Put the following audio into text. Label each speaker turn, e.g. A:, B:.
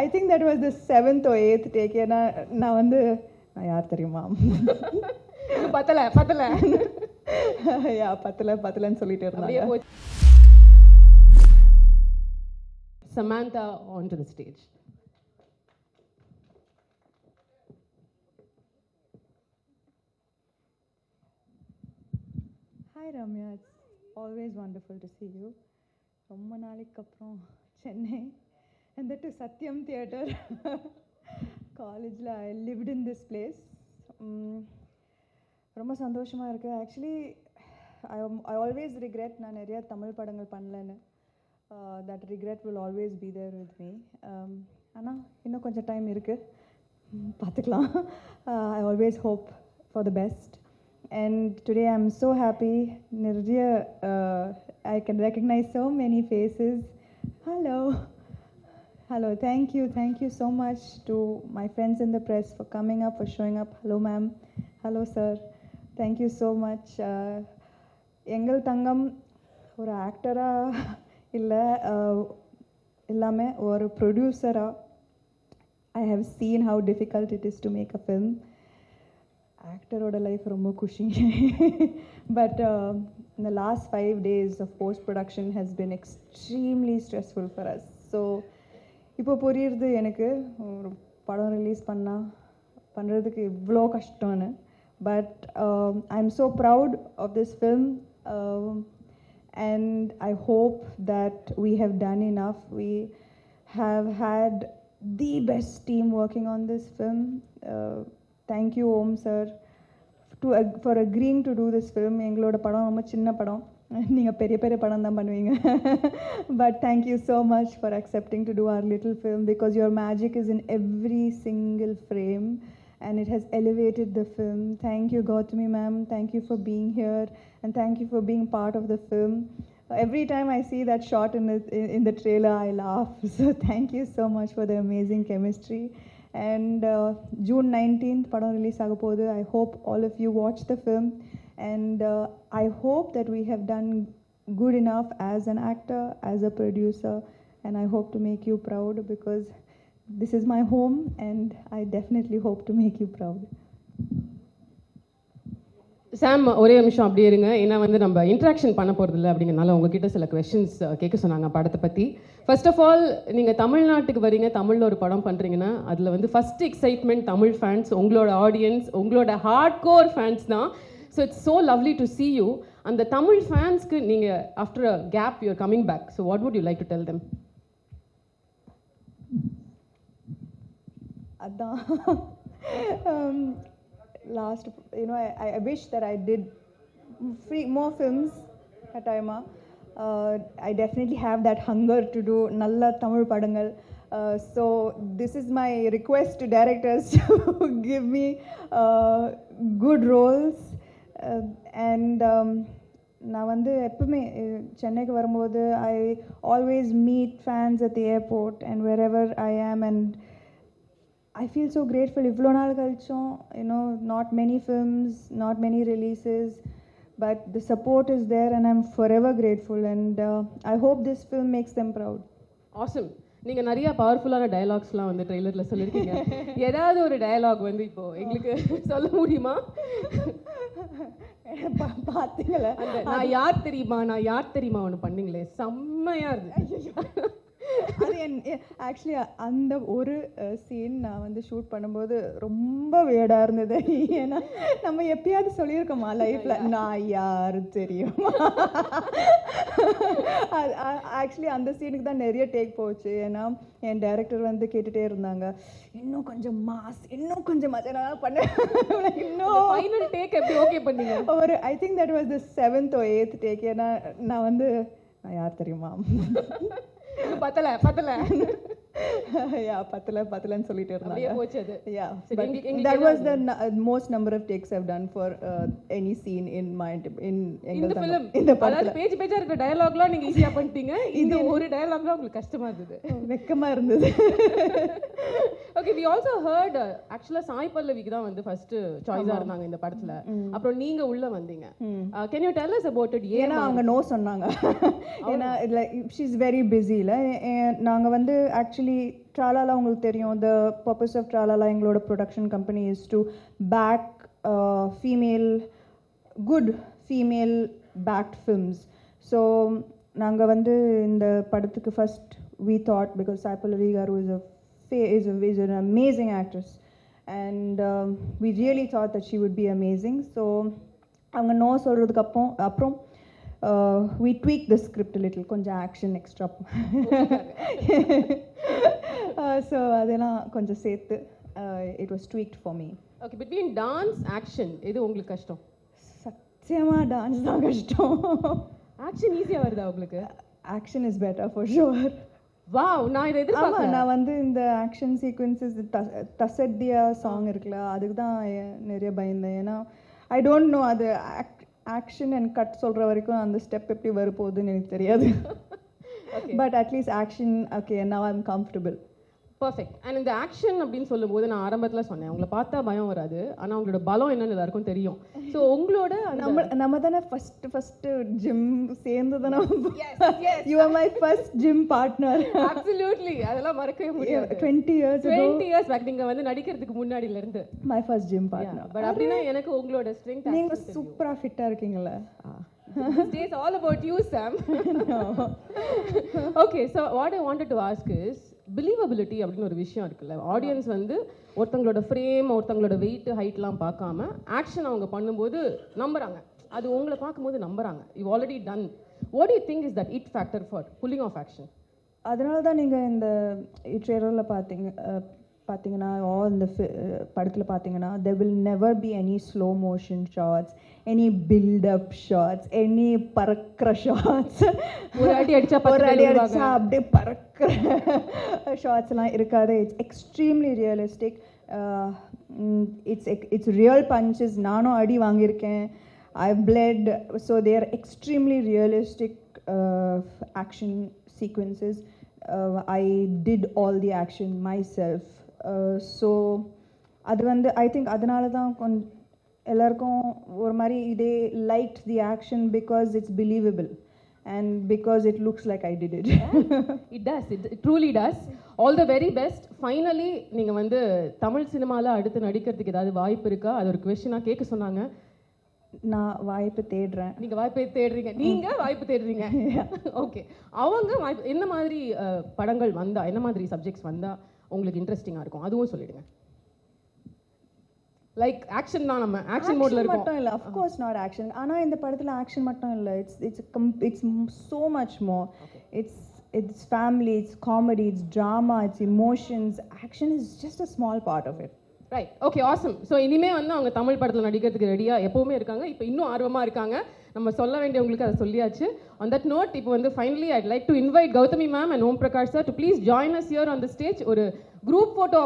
A: I think that was the 7th or 8th take. நான் வந்து நான் யார் தெரியுமா?
B: பத்தல
A: யா பத்தலன்னு சொல்லிட்டு இருந்தாங்க.
B: Samantha onto the stage.
A: Hi Ramya, it's always wonderful to see you. ரொம்ப நாளைக்கு அப்புறம் Chennai and that to Satyam Theatre. காலேஜில் I lived in this place. ரொம்ப சந்தோஷமாக இருக்குது. ஆக்சுவலி I always regret நான் நிறையா தமிழ் படங்கள் பண்ணலன்னு. That regret will always be there with me. ஆனால் இன்னும் கொஞ்சம் டைம் இருக்குது, பார்த்துக்கலாம். I always hope for the best. And today I'm so happy. Nirjya, I can recognize so many faces. Hello, thank you so much to my friends in the press for coming up, for showing up. Hello ma'am, hello sir, thank you so much. Engal Thangam ஒரு ஆக்டரா இல்லை இல்லாமல் ஒரு ப்ரொடியூசராக I have seen how difficult it is to make a film. ஆக்டரோட life ரொம்ப குஷி. But in the last 5 days of post-production has been extremely stressful for us. So இப்போ புரியுறது எனக்கு ஒரு படம் ரிலீஸ் பண்ணுறதுக்கு இவ்வளோ கஷ்டம்னு. But I'm so proud of this film. And I hope that we have done enough. We have had the best team working on this film. Thank you Om sir for agreeing to do this film. எங்களோட படம் ரொம்ப சின்ன படம், நீங்கள் பெரிய படம் தான் பண்ணுவீங்க. But thank you so much for accepting to do our little film, because your magic is in every single frame and it has elevated the film. Thank you Gautami ma'am, thank you for being here and thank you for being part of the film. Every time I see that shot in the trailer I laugh. So thank you so much for the amazing chemistry. And June 19th padam release agapodhu. I hope all of you watch the film, and I hope that we have done good enough as an actor, as a producer, and I hope to make you proud, because this is my home and I definitely hope to make you proud.
B: சாம், ஒரே நிமிஷம் அப்படியே இருங்க. ஏன்னா வந்து நம்ம interaction பண்ண போகிறதில்ல அப்படிங்கிறனால உங்ககிட்ட சில கொஸ்டின்ஸ் கேட்க சொன்னாங்க படத்தை பற்றி. ஃபர்ஸ்ட் ஆஃப் ஆல், நீங்கள் தமிழ்நாட்டுக்கு வரீங்க, தமிழில் ஒரு படம் பண்ணுறீங்கன்னா அதில் வந்து ஃபஸ்ட் எக்ஸைட்மெண்ட் தமிழ் ஃபேன்ஸ், உங்களோட ஆடியன்ஸ், உங்களோட ஹார்ட் கோர் ஃபேன்ஸ் தான். So it's so lovely to see you. அந்த தமிழ் ஃபேன்ஸ்க்கு நீங்கள் after a gap you're coming back, so what would you like to tell them?
A: அதான் last, I wish that I did more films at Aima. I definitely have that hunger to do nalla Tamil padangal. So this is my request to directors to give me good roles. And நான் வந்து எப்பவுமே சென்னைக்கு வரும்போது I always meet fans at the airport and wherever I am, and I feel so grateful. Ivlo naal kalichum, not many films, not many releases, but the support is there and I'm forever grateful, and I hope this film makes them proud.
B: Awesome. நீங்கள் நிறைய பவர்ஃபுல்லான டயலாக்ஸ்லாம் வந்து ட்ரெய்லரில் சொல்லியிருக்கீங்க. ஏதாவது ஒரு dialogue வந்து இப்போ எங்களுக்கு சொல்ல முடியுமா?
A: பார்த்தீங்களா,
B: நான் யார் தெரியுமா ஒன்று பண்ணீங்களே, செம்மையாக இருக்கு.
A: அது ஆக்சுவலி அந்த ஒரு சீன் நான் வந்து ஷூட் பண்ணும்போது ரொம்ப வேடாக இருந்தது. ஏன்னா நம்ம எப்பயாவது சொல்லியிருக்கோமா லைஃப்பில் நான் யார் தெரியுமா? ஆக்சுவலி அந்த சீனுக்கு தான் நிறைய டேக் போச்சு. ஏன்னா என் டைரக்டர் வந்து கேட்டுகிட்டே இருந்தாங்க, இன்னும் கொஞ்சம் மாஸ் நான் பண்ணேன். இன்னும்
B: ஃபைனல் டேக் எப்படி ஓகே பண்ணீங்க?
A: ஒரு I think that was the 7th or 8th take. ஏன்னா நான் வந்து நான் யார் தெரியுமா?
B: பத்தல
A: பத்தலன்னு சொல்லிட்டு இருந்தாங்க.
B: போச்சு அது.
A: Yeah, but that was the most number of takes I've done for any scene in
B: இந்த film. அதாவது பேஜா இருக்க டயலாக்லாம் நீங்க ஈஸியா பண்ணிட்டீங்க. இந்த ஒரு டயலாக்லாம் உங்களுக்கு கஷ்டமா இருந்தது,
A: வெக்கமா இருந்தது.
B: Okay, we also heard actually Sai பல்லவிக்கு தான் வந்து ஃபர்ஸ்ட் சாய்ஸா இருந்தாங்க இந்த படத்துல. அப்புறம் நீங்க உள்ள வந்தீங்க. Can you tell us about it?
A: ஏன்னா அவங்க நோ சொன்னாங்க. ஏன்னா she is very busy. நாங்க வந்து ஆக்சுவலி Tralala உங்களுக்கு தெரியும், the purpose of Tralala எங்களோட production company is to back good female backed films. So நாங்க வந்து இந்த படத்துக்கு first we thought, because Sai Pallavi garu is an amazing actress, and we really thought that she would be amazing. So அவங்க no சொல்றதுக்கு அப்புறம் we tweaked the script a little, கொஞ்சம் action extra. So அதெல்லாம் கொஞ்சம் சேர்த்து it was tweaked for me.
B: Okay, between dance, action, எது உங்களுக்கு கஷ்டம்?
A: சத்தியமா டான்ஸ் தான் கஷ்டம்.
B: ஆக்ஷன் ஈஸியா வருதா உங்களுக்கு?
A: Action is better for sure.
B: Wow, நான் இதை
A: ஆமா,
B: எதிர்பார்க்கல.
A: நான் வந்து இந்த ஆக்ஷன் சீக்வன்சஸ் தசத்தியா சாங் இருக்குல்ல, அதுக்கு தான் நிறைய பயந்தேன். ஏன்னா ஐ டோன்ட் நோ அது ஆக்ஷன் அண்ட் கட் சொல்கிற வரைக்கும் அந்த ஸ்டெப் எப்படி வரப்போகுதுன்னு எனக்கு தெரியாது. But at least action okay, now I am comfortable.
B: Perfect. And இந்த ஆக்ஷன் அப்படின்னு சொல்லும்போது நான் ஆரம்பத்தில் சொன்னேன், உங்களை பார்த்தா பயம் வராது, ஆனால் உங்களோட பலம் என்னன்னு எல்லாருக்கும் தெரியும். ஸோ உங்களோட
A: நம்ம தானே ஃபர்ஸ்ட் ஜிம் சேர்ந்து தானே. You are my first gym partner.
B: Absolutely, அதெல்லாம் மறக்கவே முடியாது.
A: 20 years
B: பேக் நீங்க வந்து நடிக்கிறதுக்கு முன்னாடில இருந்து
A: my first gym partner.
B: But அப்படின்னா எனக்கு உங்களோட ஸ்ட்ரெங்த்,
A: நீங்க சூப்பரா ஃபிட்டா இருக்கீங்களா?
B: This day is all about you, Sam.
A: No.
B: Okay, so what I wanted to ask is believability அப்படின்னு ஒரு விஷயம் இருக்குல்ல. ஆடியன்ஸ் வந்து ஒருத்தங்களோட ஃப்ரேம், ஒருத்தங்களோட வெயிட், ஹைட்லாம் பார்க்காம ஆக்ஷன் அவங்க பண்ணும்போது நம்புறாங்க. அது உங்களை பார்க்கும்போது நம்புறாங்க. You already done. What you think is that it factor for pulling off action?
A: அதனால தான் நீங்கள் இந்த ட்ரெய்லரில் பார்த்தீங்கன்னா இந்த படத்தில் பார்த்தீங்கன்னா there will never be any slow motion shots, any build up shots, any பறக்கிற ஷாட்ஸ்.
B: ஒரு அடி அடிச்சா
A: அப்படியே பறக்கிற ஷாட்ஸ்லாம் இருக்காது. It's extremely realistic. It's real punches. நானும் அடி வாங்கியிருக்கேன். I've bled. So they are extremely realistic action sequences. I did all the action myself. So அது வந்து ஐ திங்க் அதனால தான் எல்லாருக்கும் ஒரு மாதிரி இதே like the action because it's believable and because it looks like I did it.
B: It does. It truly does. All the very best. Finally நீங்க வந்து தமிழ் சினிமால அடுத்து நடிக்கிறதுக்கு ஏதாவது வாய்ப்பு இருக்கா? அது ஒரு क्वेश्चन கேட்க சொன்னாங்க.
A: நான் வாய்ப்பு தேடுறேன்.
B: நீங்க வாய்ப்பு தேடுறீங்க. நீங்க வாய்ப்பு தேடுறீங்க. ஓகே. அவங்க என்ன மாதிரி படங்கள் வந்தா, என்ன மாதிரி சப்ஜெக்ட்ஸ் வந்தா உங்களுக்கு இன்ட்ரெஸ்டிங்கா இருக்கும் அதுவும் சொல்லிடுங்க. லைக் ஆக்ஷன் தான், நம்ம ஆக்ஷன் மோட்ல இருக்கோம்.
A: மட்டும் இல்ல, of course not action. ஆனா இந்த படத்துல ஆக்ஷன் மட்டும் இல்ல. It's so much more. It's family, it's comedy, it's drama, it's emotions. Action is just a small part of it.
B: Right. Okay, awesome. So இனிமே வந்து அவங்க தமிழ் படத்தில் நடிக்கிறதுக்கு ரெடியாக எப்போவுமே இருக்காங்க. இப்போ இன்னும் ஆர்வமாக இருக்காங்க. நம்ம சொல்ல வேண்டியவங்களுக்கு அதை சொல்லியாச்சு. ஆன் தட் நோட், இப்போ வந்து finally I'd like to invite Gautami ma'am and Om Prakash sir to please join us here on the stage. ஒரு குரூப் ஃபோட்டோ